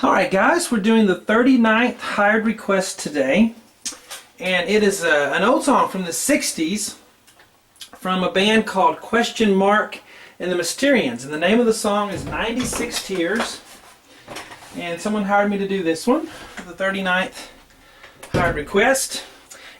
Alright guys, we're doing the 39th hired request today, and it is an old song from the 60s from a band called Question Mark and the Mysterians, and the name of the song is 96 Tears, and someone hired me to do this one for the 39th hired request.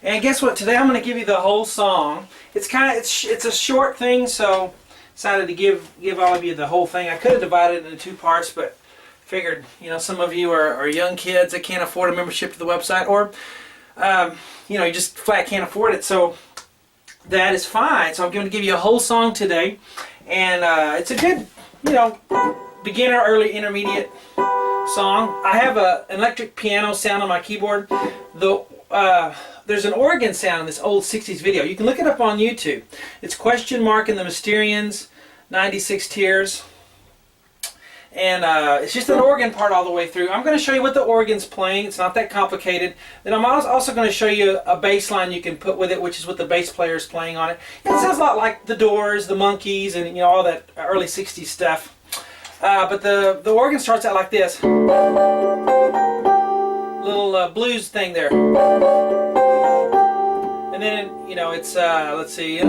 And guess what, today I'm going to give you the whole song. It's a short thing, so decided to give all of you the whole thing. I could have divided it into two parts, but figured, some of you are young kids that can't afford a membership to the website, or you just flat can't afford it, so that is fine. So I'm going to give you a whole song today, and it's a good, beginner, early, intermediate song. I have an electric piano sound on my keyboard. There's an organ sound in this old 60s video. You can look it up on YouTube. It's Question Mark and the Mysterians, 96 Tears. And it's just an organ part all the way through. I'm going to show you what the organ's playing. It's not that complicated. Then I'm also going to show you a bass line you can put with it, which is what the bass player is playing on it. It sounds a lot like the Doors, the Monkees, and all that early 60s stuff. But the organ starts out like this. Little blues thing there. And then, it's, let's see.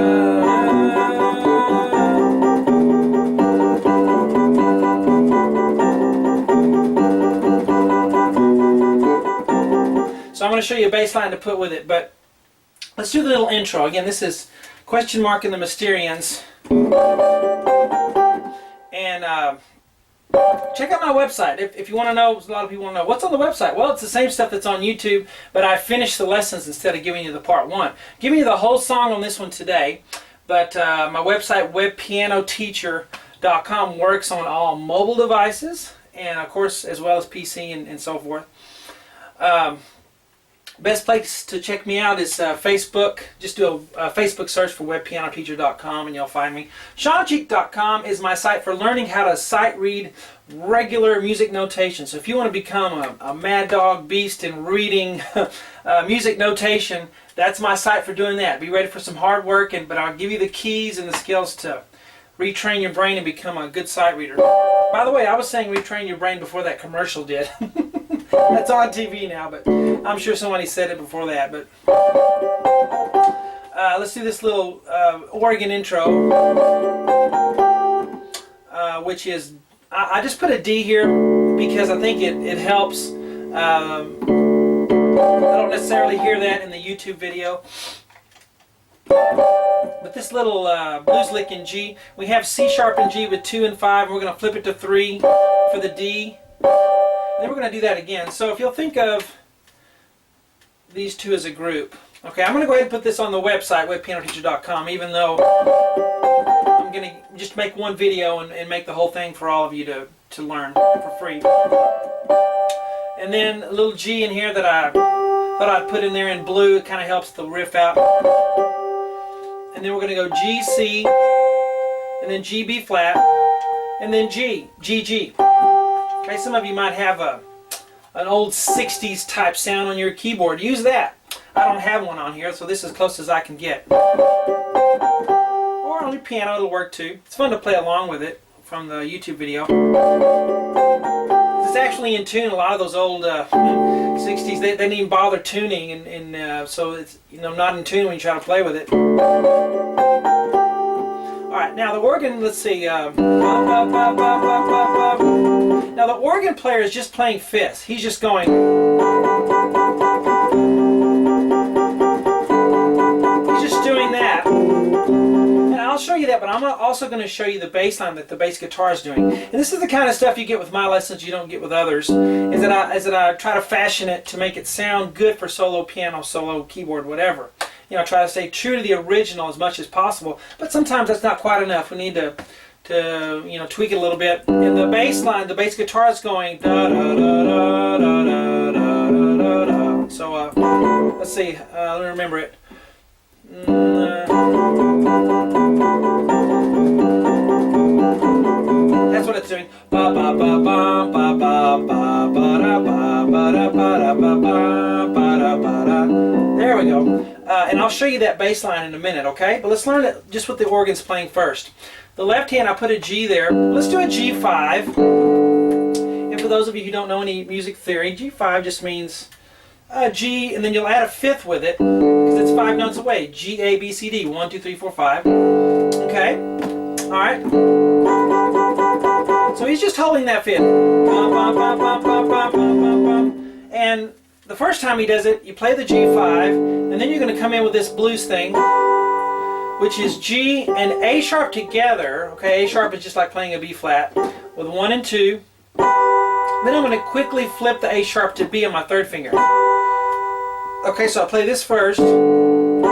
So I'm going to show you a bass line to put with it, but let's do the little intro. Again, this is Question Mark and the Mysterians. And check out my website if you want to know. A lot of people want to know what's on the website. Well, it's the same stuff that's on YouTube, but I finished the lessons instead of giving you the part one. Giving you the whole song on this one today, but my website, webpianoteacher.com, works on all mobile devices, and of course as well as PC and so forth. Best place to check me out is Facebook. Just do a Facebook search for webpianoteacher.com and you'll find me. SeanCheek.com is my site for learning how to sight read regular music notation. So if you want to become a mad dog beast in reading music notation, that's my site for doing that. Be ready for some hard work, but I'll give you the keys and the skills to retrain your brain and become a good sight reader. By the way, I was saying retrain your brain before that commercial did. That's on TV now, but I'm sure somebody said it before that. But let's do this little organ intro, which is, I just put a D here because I think it helps. I don't necessarily hear that in the YouTube video. But this little blues lick in G, we have C sharp and G with 2 and 5, and we're going to flip it to 3 for the D. Then we're going to do that again. So if you'll think of these two as a group. Okay, I'm going to go ahead and put this on the website, webpianoteacher.com, even though I'm going to just make one video and make the whole thing for all of you to learn for free. And then a little G in here that I thought I'd put in there in blue. It kind of helps the riff out. And then we're going to go G, C, and then G, B flat, and then G, G, G. Okay, some of you might have an old 60s type sound on your keyboard. Use that. I don't have one on here, so this is as close as I can get. Or on your piano, it'll work too. It's fun to play along with it from the YouTube video. It's actually in tune. A lot of those old 60s, they didn't even bother tuning, and so it's not in tune when you try to play with it. Alright, now the organ, let's see. Now the organ player is just playing fifths. He's just going. He's just doing that. And I'll show you that, but I'm also going to show you the bass line that the bass guitar is doing. And this is the kind of stuff you get with my lessons you don't get with others. Is that I try to fashion it to make it sound good for solo piano, solo keyboard, whatever. Try to stay true to the original as much as possible, but sometimes that's not quite enough. We need to tweak it a little bit. And the bass line, the bass guitar is going da da da da da da da da. So let's see. Let me remember it. That's what it's doing. Ba ba ba ba ba ba ba ba da ba ba da ba da ba ba ba da ba da. There we go. And I'll show you that bass line in a minute, okay? But let's learn it just what the organ's playing first. The left hand, I put a G there. Let's do a G5. And for those of you who don't know any music theory, G5 just means G, and then you'll add a fifth with it because it's 5 notes away. G, A, B, C, D. 1, 2, 3, 4, 5. Okay? Alright? So he's just holding that fifth. And the first time he does it, you play the G5, and then you're going to come in with this blues thing, which is G and A sharp together. Okay, A sharp is just like playing a B flat with 1 and 2. Then I'm going to quickly flip the A sharp to B on my third finger. Okay, so I'll play this first, and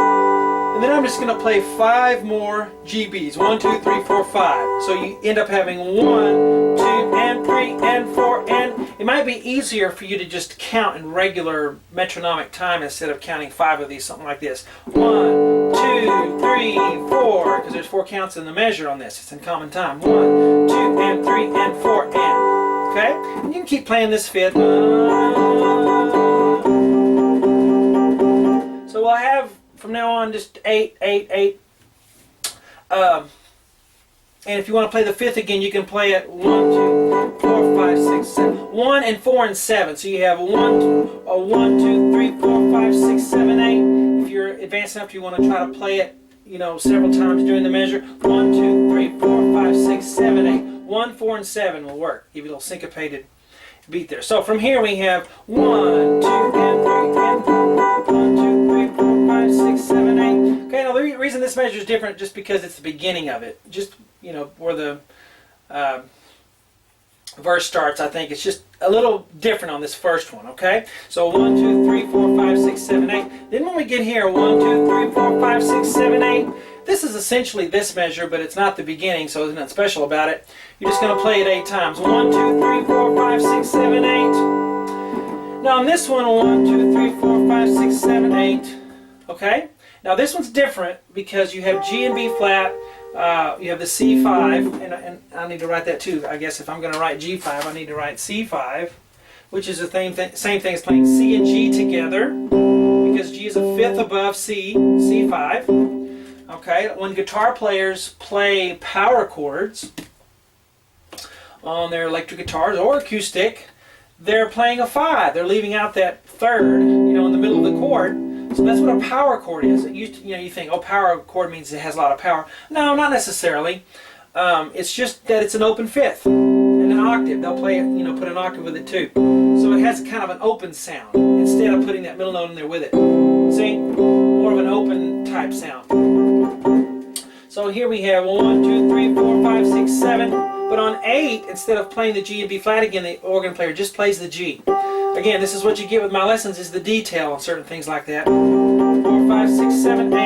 then I'm just going to play 5 more GBs. 1, 2, 3, 4, 5. So you end up having 1, 2, and 3, and 4, and it might be easier for you to just count in regular metronomic time instead of counting 5 of these, something like this. 1, 2, 3, 4, because there's 4 counts in the measure on this. It's in common time. 1, 2, and 3, and 4, and. Okay? And you can keep playing this fifth. So we'll have, from now on, just 8, 8, 8. And if you want to play the fifth again, you can play it 1, 2, 4, 5, 6, 7. 1 and 4 and 7. So you have 1, 2, 3, 4, 5, 6, 7, 8. If you're advanced enough, you want to try to play it, several times during the measure. 1, 2, 3, 4, 5, 6, 7, 8. 1, 4, and 7 will work. Give you a little syncopated beat there. So from here we have 1, 2, and 3, and 1, 2, 3, 4, 5, 6, 7, 8. Okay, now the reason this measure is different just because it's the beginning of it. Just, where the verse starts, I think it's just a little different on this first one, okay? So 1, 2, 3, 4, 5, 6, 7, 8. Then when we get here, 1, 2, 3, 4, 5, 6, 7, 8. This is essentially this measure, but it's not the beginning, so there's nothing special about it. You're just going to play it 8 times. 1, 2, 3, 4, 5, 6, 7, 8. Now on this one, 1, 2, 3, 4, 5, 6, 7, 8. Okay? Now this one's different because you have G and B flat, you have the C5, and I need to write that too. I guess if I'm going to write G5, I need to write C5, which is the same thing as playing C and G together, because G is a fifth above C, C5. Okay, when guitar players play power chords on their electric guitars or acoustic, they're playing a 5. They're leaving out that third, in the middle of the chord. So that's what a power chord is. It used to, you think, oh, power chord means it has a lot of power. No, not necessarily. It's just that it's an open fifth and an octave. They'll play it, put an octave with it too. So it has kind of an open sound instead of putting that middle note in there with it. See? More of an open type sound. So here we have 1, 2, 3, 4, 5, 6, 7. But on 8, instead of playing the G and B flat again, the organ player just plays the G. Again, this is what you get with my lessons, is the detail on certain things like that. 4, 5, 6, 7, 8.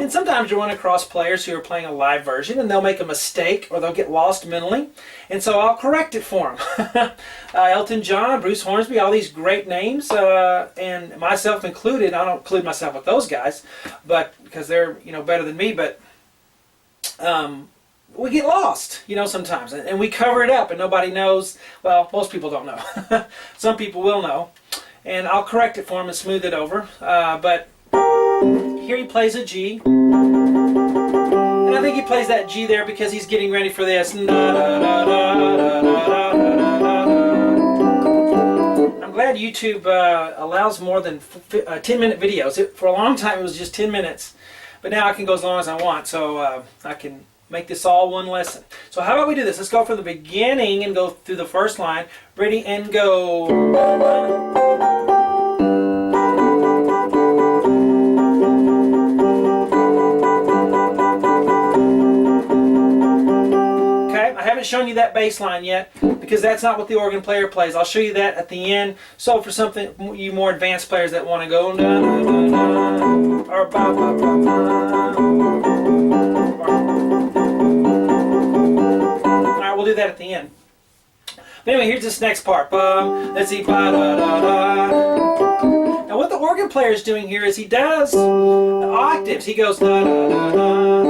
And sometimes you run across players who are playing a live version and they'll make a mistake or they'll get lost mentally. And so I'll correct it for them. Elton John, Bruce Hornsby, all these great names, and myself included. I don't include myself with those guys, but because they're better than me, but we get lost, sometimes, and we cover it up and nobody knows. Well, most people don't know. Some people will know, and I'll correct it for them and smooth it over. But here he plays a G, and I think he plays that G there because he's getting ready for this. I'm glad YouTube allows more than 10-minute videos. For a long time it was just 10 minutes, but now I can go as long as I want, so I can make this all one lesson. So how about we do this? Let's go from the beginning and go through the first line. Ready and go. Okay, I haven't shown you that bass line yet because that's not what the organ player plays. I'll show you that at the end. So for something, you more advanced players that want to go or ba ba ba ba. We'll do that at the end. But anyway, here's this next part. Let's see. Ba, da, da, da. Now what the organ player is doing here is he does the octaves. He goes da, da, da, da.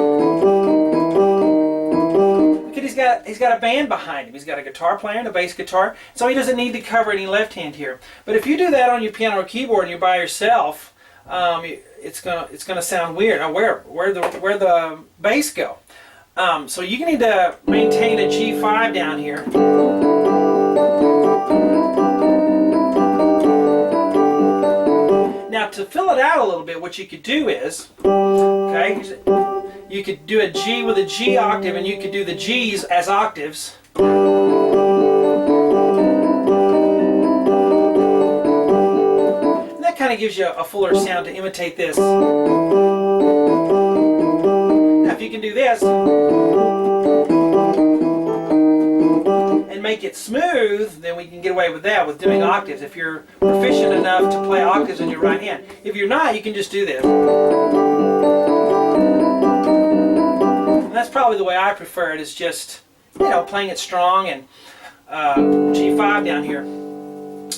Look at, he's got a band behind him. He's got a guitar player and a bass guitar, so he doesn't need to cover any left hand here. But if you do that on your piano or keyboard and you're by yourself, it's gonna sound weird. Now where the bass go? So you need to maintain a G5 down here. to fill it out a little bit, what you could do is, okay, you could do a G with a G octave, and you could do the G's as octaves. And that kind of gives you a fuller sound to imitate this. Now if you can do this and make it smooth, then we can get away with that, with doing octaves, if you're proficient enough to play octaves in your right hand. If you're not, you can just do this. And that's probably the way I prefer it, is just, you know, playing it strong, and G5 down here.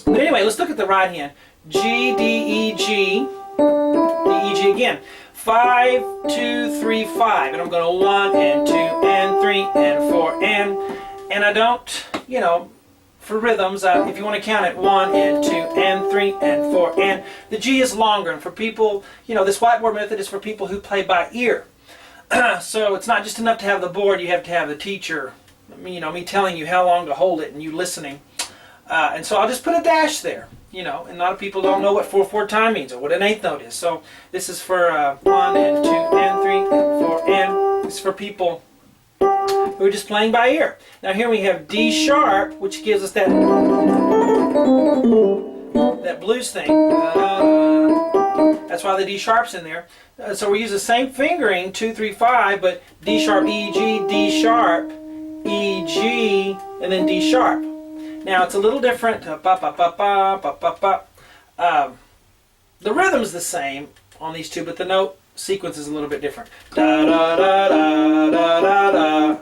But anyway, let's look at the right hand. G, D, E, G, D, E, G again. 5, 2, 3, 5, and I'm going to 1 and 2 and 3 and 4 and I don't, you know, for rhythms, if you want to count it, 1 and 2 and 3 and 4 and the G is longer, and for people, you know, this whiteboard method is for people who play by ear. So it's not just enough to have the board, you have to have the teacher, you know, me telling you how long to hold it and you listening. And so I'll just put a dash there, you know, and a lot of people don't know what 4/4 time means or what an eighth note is. So this is for 1 and 2 and 3 and 4 and it's for people who are just playing by ear. Now here we have D sharp, which gives us that blues thing. That's why the D sharp's in there. So we use the same fingering, 2, 3, 5, but D sharp, E, G, D sharp, E, G, and then D sharp. Now it's a little different. The rhythm's the same on these two, but the note sequence is a little bit different. Da, da, da, da, da, da, da.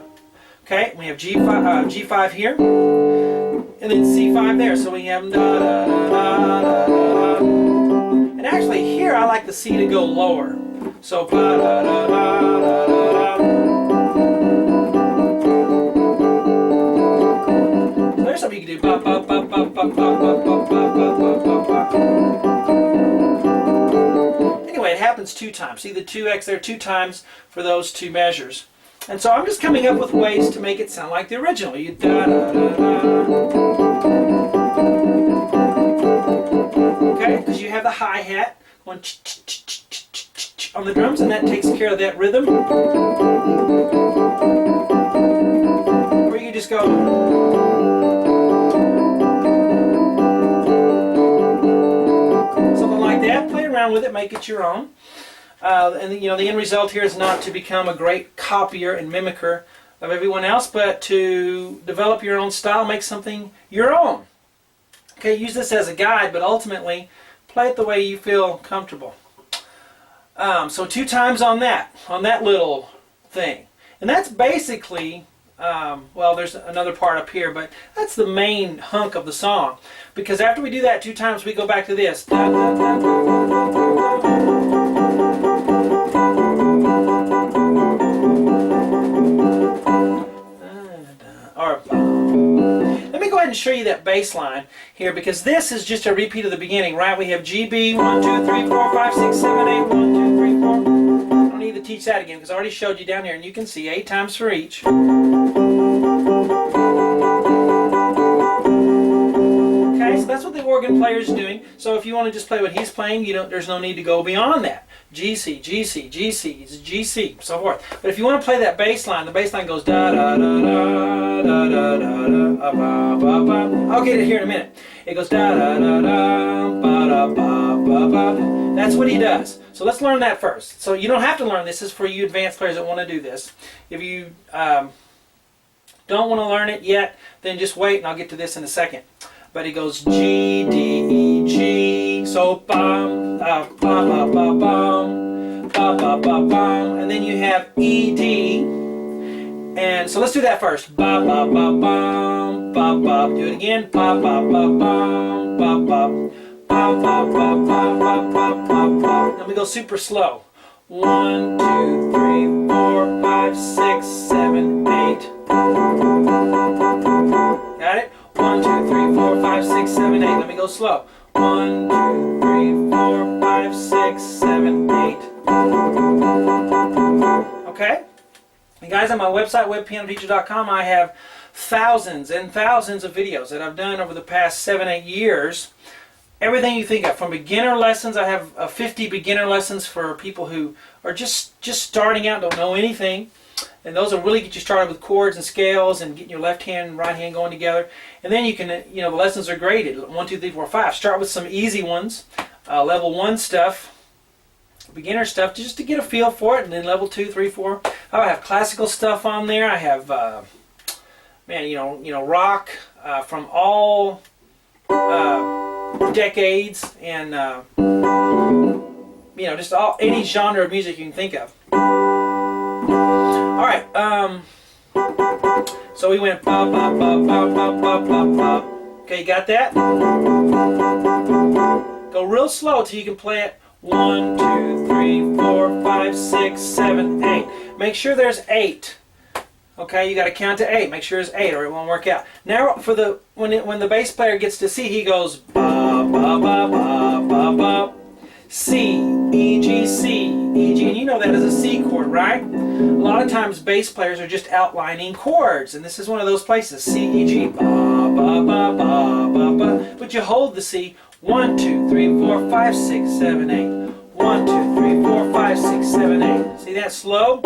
Okay, we have G5, G5 here, and then C5 there. So we have da, da, da, da, da, da. And actually here I like the C to go lower. So da, da, da, da, da, da. There's something you can do. Anyway, it happens 2 times. See the 2x there 2 times for those 2 measures. And so I'm just coming up with ways to make it sound like the original. You da da da da. Okay, because you have the hi-hat going on the drums, and that takes care of that rhythm. Or you just go. Play around with it, make it your own. And you know, the end result here is not to become a great copier and mimicker of everyone else, but to develop your own style, make something your own. Okay, use this as a guide, but ultimately play it the way you feel comfortable. So 2 times on that little thing. And that's basically, well, there's another part up here, but that's the main hunk of the song. Because after we do that 2 times, we go back to this. Da, da, da, da, da, da. Or, let me go ahead and show you that bass line here, because this is just a repeat of the beginning, right? We have GB, 1, 2, 3, 4, 5, 6, 7, 8, 1, 2, 3, 4. I don't need to teach that again, because I already showed you down here, and you can see 8 times for each. Okay, so that's what the organ player is doing. So if you want to just play what he's playing, there's no need to go beyond that. G, C, G, C, G, C, G, C, so forth. But if you want to play that bass line, the bass line goes da da da da da da da da ba ba ba. I'll get it here in a minute. It goes da da da da ba da ba ba ba. That's what he does. So let's learn that first. So you don't have to learn this. This is for you advanced players that want to do this. If you don't want to learn it yet, then just wait, and I'll get to this in a second. But it goes G, D, E, G, so bum, ba ba ba bum, ba ba ba bum, and then you have E, D, and so let's do that first. Ba ba ba bum, ba ba. Do it again. Ba ba ba bum, ba ba, ba ba ba ba ba ba ba ba. Then we go super slow. 1, 2, 3, 4, 5, 6, 7, 8. Got it? 1, 2, 3, 4, 5, 6, 7, 8. Let me go slow. 1, 2, 3, 4, 5, 6, 7, 8. Okay? And guys, on my website, webpianoteacher.com, I have thousands and thousands of videos that I've done over the past 7, 8 years everything you think of, from beginner lessons. I have 50 beginner lessons for people who are just starting out, don't know anything. And those will really get you started with chords and scales and getting your left hand and right hand going together. And then you can, the lessons are graded. 1, 2, 3, 4, 5. Start with some easy ones, level 1 stuff, beginner stuff, just to get a feel for it. And then level 2, 3, 4. I have classical stuff on there. I have, rock from all decades, and just any genre of music you can think of. All right, so we went ba ba ba ba ba ba ba ba. Okay, you got that? Go real slow till you can play it. 1, 2, 3, 4, 5, 6, 7, 8. Make sure there's 8. Okay, you got to count to 8. Make sure it's 8, or it won't work out. Now, for the when the bass player gets to C, he goes ba ba ba ba ba ba. C, E, G, C, E, G, and you know that as a C chord, right? A lot of times bass players are just outlining chords, and this is one of those places. C, E, G, ba ba ba ba ba ba. But you hold the C. 1, 2, 3, 4, 5, 6, 7, 8. 1, 2, 3, 4, 5, 6, 7, 8. See that slow?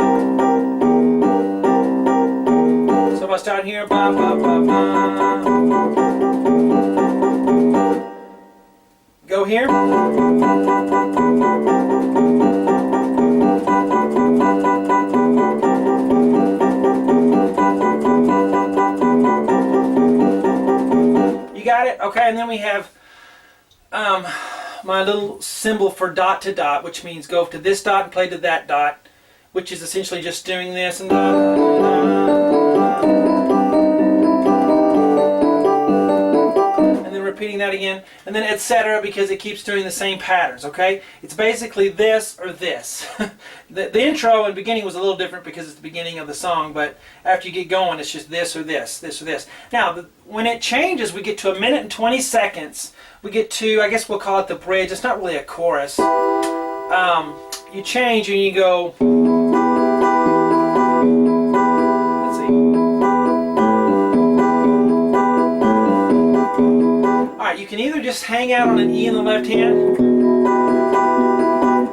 So if I start here, ba ba ba ba. Go here. You got it? Okay, and then we have my little symbol for dot to dot, which means go to this dot and play to that dot, which is essentially just doing this and then repeating that again, and then etc., because it keeps doing the same patterns. Okay, it's basically this or this. the intro and beginning was a little different because it's the beginning of the song, but after you get going, it's just this or this, this or this. Now, when it changes, we get to 1 minute and 20 seconds. We get to, I guess we'll call it the bridge. It's not really a chorus. You change and you go. Let's see. Alright, you can either just hang out on an E in the left hand,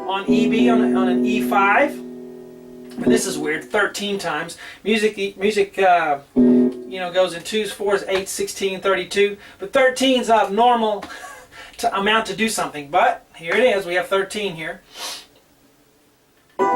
on EB on an E5, and this is weird, 13 times. Music goes in 2s, 4s, 8s, 16, 32, but 13 is not normal amount to do something, but here it is. We have 13 here. You're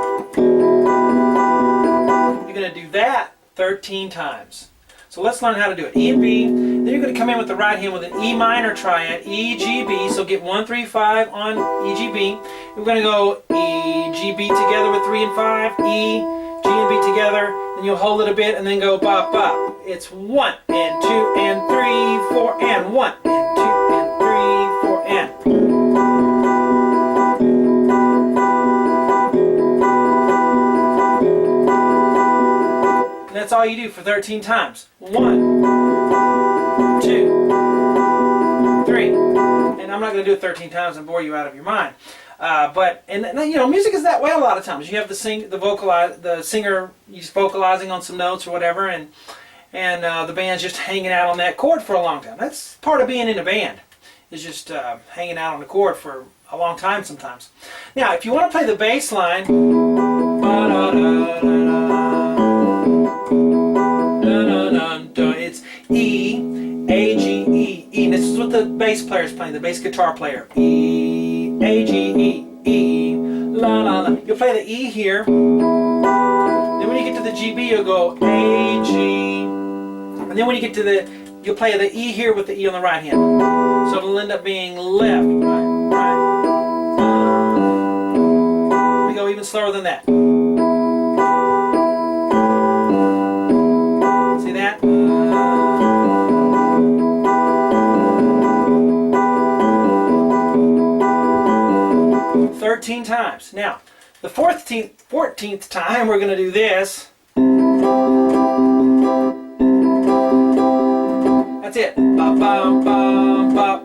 going to do that 13 times. So let's learn how to do it. E and B. Then you're going to come in with the right hand with an E minor triad, E, G, B. So get 1, 3, 5 on E, G, B. We're going to go E, G, B together with 3 and 5, E, G and B together. Then you'll hold it a bit and then go ba ba. It's 1 and 2 and 3, 4 and 1 and 2 and 3, 4 and. And that's all you do for 13 times. 1, 2, 3. And I'm not going to do it 13 times and bore you out of your mind. Music is that way a lot of times. You have the singer just vocalizing on some notes or whatever, and the band's just hanging out on that chord for a long time. That's part of being in a band, is just hanging out on the chord for a long time sometimes. Now, if you want to play the bass line, it's E, A, G, E, E. And this is what the bass player is playing, the bass guitar player. E, A, G, E, E, la, la, la. You'll play the E here. Then when you get to the G, B, you'll go A, G. And then when you get to you'll play the E here with the E on the right hand. So it'll end up being left, right, right. We go even slower than that. See that? 13 times. Now, the 14th time we're going to do this. That's it. Ba, ba, ba, ba,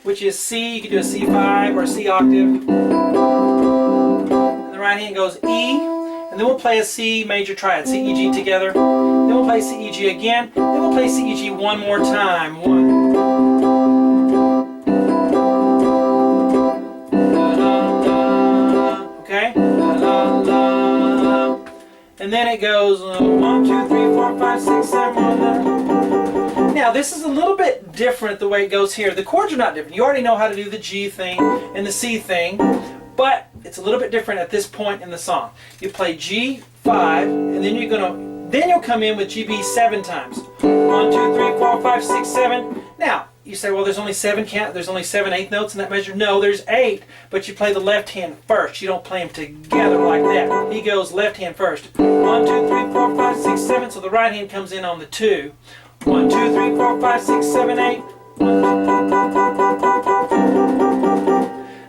which is C. You can do a C5 or a C octave. And the right hand goes E. And then we'll play a C major triad, C, E, G together. Then we'll play C, E, G again. Then we'll play C, E, G one more time. 1. and then it goes 1, 2, 3, 4, 5, 6, 7, 1. Now this is a little bit different the way it goes here. The chords are not different. You already know how to do the G thing and the C thing, but it's a little bit different at this point in the song. You play G5, and then you'll come in with GB 7 times. 1, 2, 3, 4, 5, 6, 7. Now you say, well, there's only 7 eighth notes in that measure. No, there's 8, but you play the left hand first. You don't play them together like that. He goes left hand first. 1, 2, 3, 4, 5, 6, 7. So the right hand comes in on the 2. 1, 2, 3, 4, 5, 6, 7, 8.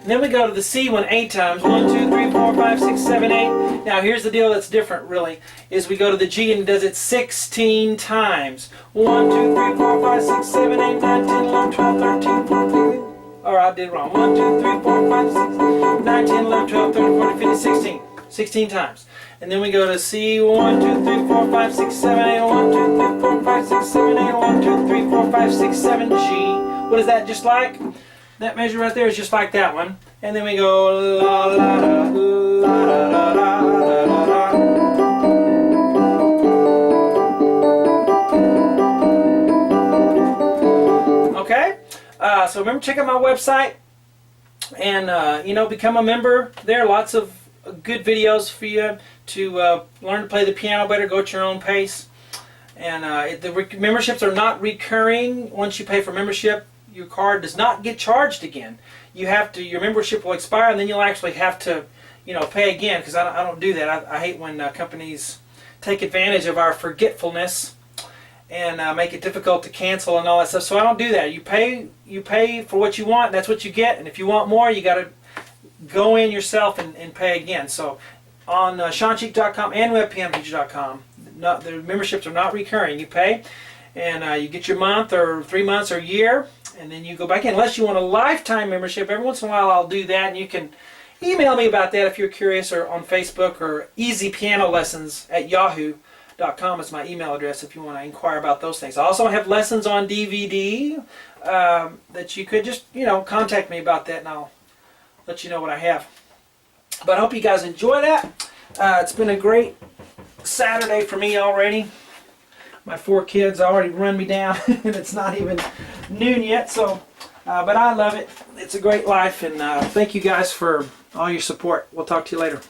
And then we go to the C one 8 times. 1, 2, 3, 4, 5, 6, 7, 8. Now here's the deal that's different really, is we go to the G and it does it 16 times. 1, 2, 3, 4, 5, 6, 7, 8, 9, 10, 11, 12, 13, 14. Or I did wrong. 1, 2, 3, 4, 5, 6, 9, 10, 11, 12, 13, 14, 15, 16. 16 times. And then we go to C 1, 2, 3, 4, 5, 6, 7, 8. 1, 2, 3, 4, 5, 6, 7, 8. 1, 2, 3, 4, 5, 6, 7, G. What is that just like? That measure right there is just like that one. And then we go la la da la da da da da da. Okay? So remember, check out my website and become a member there. Lots of good videos for you to learn to play the piano better, go at your own pace. And the memberships are not recurring. Once you pay for membership, your card does not get charged again. Your membership will expire, and then you'll actually have to, pay again, because I don't do that. I hate when companies take advantage of our forgetfulness and make it difficult to cancel and all that stuff. So I don't do that. You pay for what you want, and that's what you get. And if you want more, you got to go in yourself and pay again. So on SeanCheek.com and webpianoteacher.com, the memberships are not recurring. You pay, and you get your month or 3 months or a year, and then you go back in. Unless you want a lifetime membership, every once in a while I'll do that, and you can email me about that if you're curious, or on Facebook, or easypianolessons@yahoo.com is my email address if you want to inquire about those things. I also have lessons on DVD that you could just contact me about that, and I'll let you know what I have. But I hope you guys enjoy that. It's been a great Saturday for me already. My 4 kids already run me down, and it's not even noon yet. So, but I love it. It's a great life, and thank you guys for all your support. We'll talk to you later.